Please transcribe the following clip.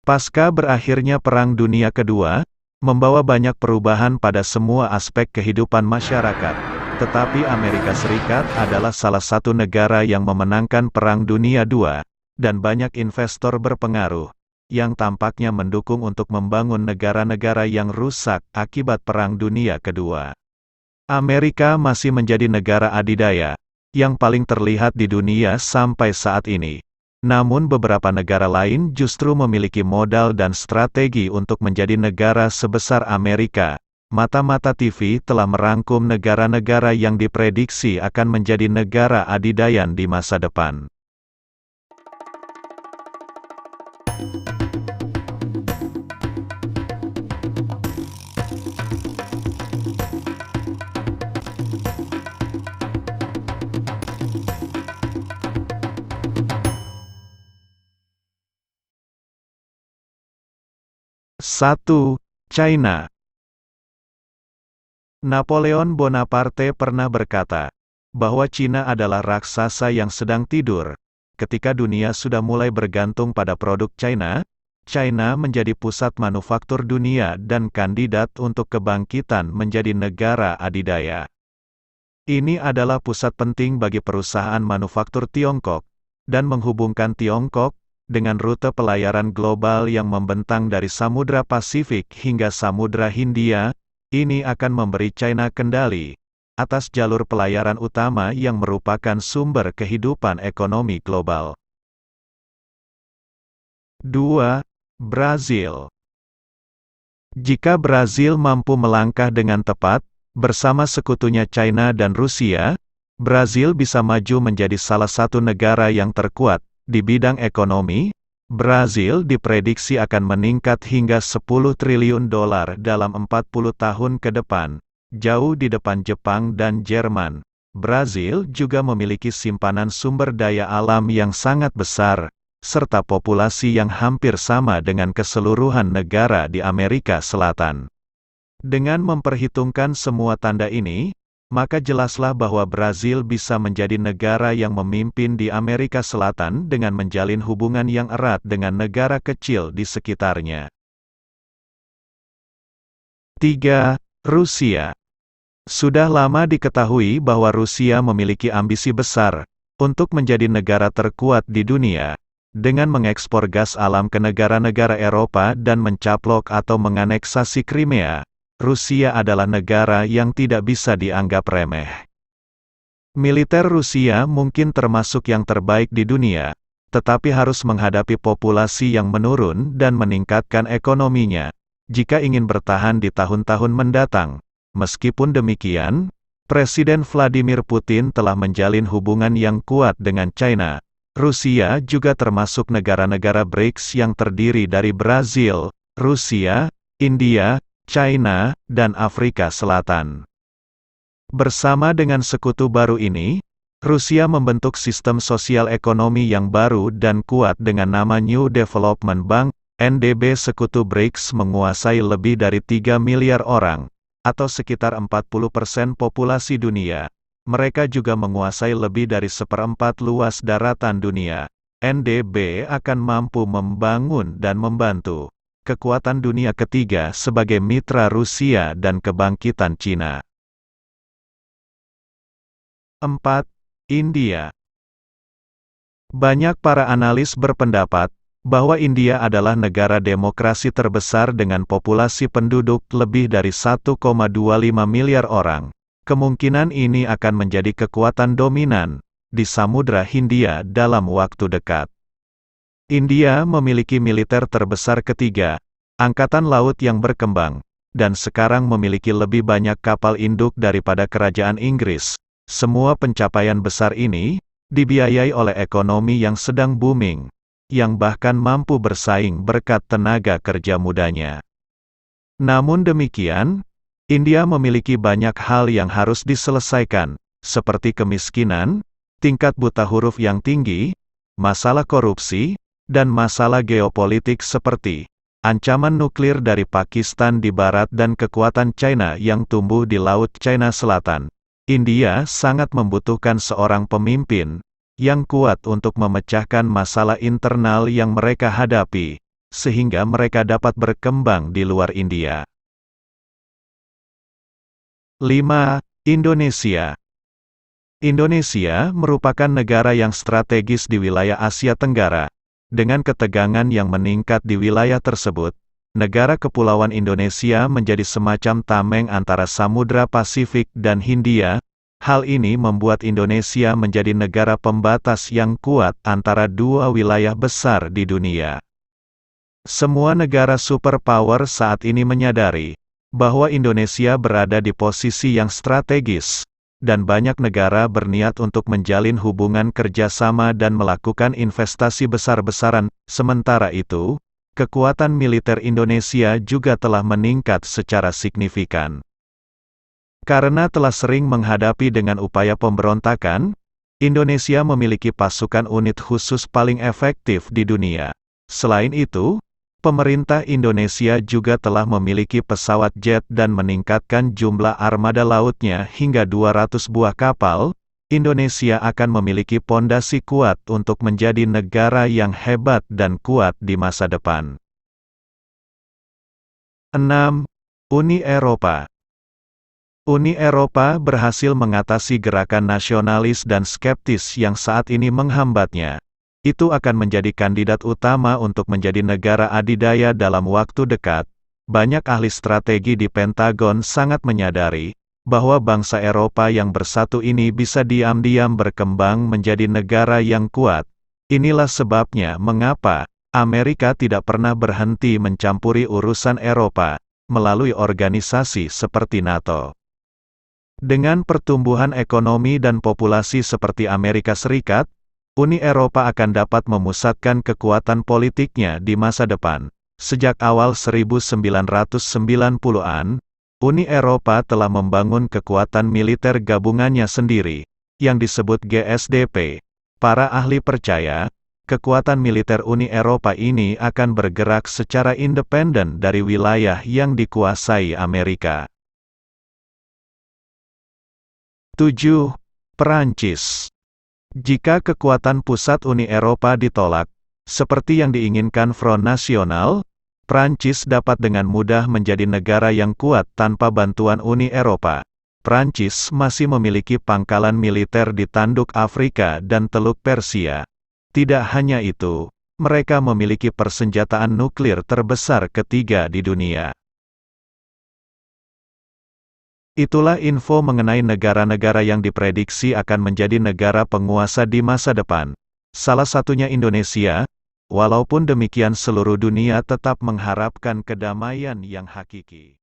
Pasca berakhirnya Perang Dunia Kedua, membawa banyak perubahan pada semua aspek kehidupan masyarakat. Tetapi Amerika Serikat adalah salah satu negara yang memenangkan Perang Dunia II, dan banyak investor berpengaruh, yang tampaknya mendukung untuk membangun negara-negara yang rusak akibat Perang Dunia Kedua. Amerika masih menjadi negara adidaya, yang paling terlihat di dunia sampai saat ini. Namun beberapa negara lain justru memiliki modal dan strategi untuk menjadi negara sebesar Amerika. Mata-mata TV telah merangkum negara-negara yang diprediksi akan menjadi negara adidayan di masa depan. Satu, China. Napoleon Bonaparte pernah berkata, bahwa Cina adalah raksasa yang sedang tidur. Ketika dunia sudah mulai bergantung pada produk China, China menjadi pusat manufaktur dunia dan kandidat untuk kebangkitan menjadi negara adidaya. Ini adalah pusat penting bagi perusahaan manufaktur Tiongkok, dan menghubungkan Tiongkok dengan rute pelayaran global yang membentang dari Samudra Pasifik hingga Samudra Hindia. Ini akan memberi China kendali atas jalur pelayaran utama yang merupakan sumber kehidupan ekonomi global. 2. Brazil. Jika Brazil mampu melangkah dengan tepat, bersama sekutunya China dan Rusia, Brazil bisa maju menjadi salah satu negara yang terkuat di bidang ekonomi. Brazil diprediksi akan meningkat hingga $10 triliun dalam 40 tahun ke depan, jauh di depan Jepang dan Jerman. Brazil juga memiliki simpanan sumber daya alam yang sangat besar, serta populasi yang hampir sama dengan keseluruhan negara di Amerika Selatan. Dengan memperhitungkan semua tanda ini, maka jelaslah bahwa Brazil bisa menjadi negara yang memimpin di Amerika Selatan dengan menjalin hubungan yang erat dengan negara kecil di sekitarnya. 3. Rusia. Sudah lama diketahui bahwa Rusia memiliki ambisi besar untuk menjadi negara terkuat di dunia, dengan mengekspor gas alam ke negara-negara Eropa dan mencaplok atau menganeksasi Crimea. Rusia adalah negara yang tidak bisa dianggap remeh. Militer Rusia mungkin termasuk yang terbaik di dunia, tetapi harus menghadapi populasi yang menurun dan meningkatkan ekonominya, jika ingin bertahan di tahun-tahun mendatang. Meskipun demikian, Presiden Vladimir Putin telah menjalin hubungan yang kuat dengan China. Rusia juga termasuk negara-negara BRICS yang terdiri dari Brazil, Rusia, India, China, dan Afrika Selatan. Bersama dengan sekutu baru ini, Rusia membentuk sistem sosial ekonomi yang baru dan kuat dengan nama New Development Bank. NDB. Sekutu BRICS menguasai lebih dari 3 miliar orang, atau sekitar 40% populasi dunia. Mereka juga menguasai lebih dari 1/4 luas daratan dunia. NDB akan mampu membangun dan membantu kekuatan dunia ketiga sebagai mitra Rusia dan kebangkitan Cina. 4. India. Banyak para analis berpendapat bahwa India adalah negara demokrasi terbesar dengan populasi penduduk lebih dari 1,25 miliar orang. Kemungkinan ini akan menjadi kekuatan dominan di Samudra Hindia dalam waktu dekat. India memiliki militer terbesar ketiga, angkatan laut yang berkembang, dan sekarang memiliki lebih banyak kapal induk daripada Kerajaan Inggris. Semua pencapaian besar ini dibiayai oleh ekonomi yang sedang booming, yang bahkan mampu bersaing berkat tenaga kerja mudanya. Namun demikian, India memiliki banyak hal yang harus diselesaikan, seperti kemiskinan, tingkat buta huruf yang tinggi, masalah korupsi, dan masalah geopolitik seperti ancaman nuklir dari Pakistan di barat dan kekuatan China yang tumbuh di Laut China Selatan. India sangat membutuhkan seorang pemimpin yang kuat untuk memecahkan masalah internal yang mereka hadapi, sehingga mereka dapat berkembang di luar India. 5. Indonesia. Indonesia merupakan negara yang strategis di wilayah Asia Tenggara. Dengan ketegangan yang meningkat di wilayah tersebut, negara kepulauan Indonesia menjadi semacam tameng antara Samudra Pasifik dan Hindia. Hal ini membuat Indonesia menjadi negara pembatas yang kuat antara dua wilayah besar di dunia. Semua negara superpower saat ini menyadari bahwa Indonesia berada di posisi yang strategis, dan banyak negara berniat untuk menjalin hubungan kerjasama dan melakukan investasi besar-besaran. Sementara itu, kekuatan militer Indonesia juga telah meningkat secara signifikan. Karena telah sering menghadapi dengan upaya pemberontakan, Indonesia memiliki pasukan unit khusus paling efektif di dunia. Selain itu, pemerintah Indonesia juga telah memiliki pesawat jet dan meningkatkan jumlah armada lautnya hingga 200 buah kapal. Indonesia akan memiliki pondasi kuat untuk menjadi negara yang hebat dan kuat di masa depan. 6. Uni Eropa. Uni Eropa berhasil mengatasi gerakan nasionalis dan skeptis yang saat ini menghambatnya. Itu akan menjadi kandidat utama untuk menjadi negara adidaya dalam waktu dekat. Banyak ahli strategi di Pentagon sangat menyadari bahwa bangsa Eropa yang bersatu ini bisa diam-diam berkembang menjadi negara yang kuat. Inilah sebabnya mengapa Amerika tidak pernah berhenti mencampuri urusan Eropa melalui organisasi seperti NATO. Dengan pertumbuhan ekonomi dan populasi seperti Amerika Serikat, Uni Eropa akan dapat memusatkan kekuatan politiknya di masa depan. Sejak awal 1990-an, Uni Eropa telah membangun kekuatan militer gabungannya sendiri, yang disebut GSDP. Para ahli percaya, kekuatan militer Uni Eropa ini akan bergerak secara independen dari wilayah yang dikuasai Amerika. 7. Perancis. Jika kekuatan pusat Uni Eropa ditolak, seperti yang diinginkan Front Nasional, Prancis dapat dengan mudah menjadi negara yang kuat tanpa bantuan Uni Eropa. Prancis masih memiliki pangkalan militer di Tanduk Afrika dan Teluk Persia. Tidak hanya itu, mereka memiliki persenjataan nuklir terbesar ketiga di dunia. Itulah info mengenai negara-negara yang diprediksi akan menjadi negara penguasa di masa depan. Salah satunya Indonesia. Walaupun demikian seluruh dunia tetap mengharapkan kedamaian yang hakiki.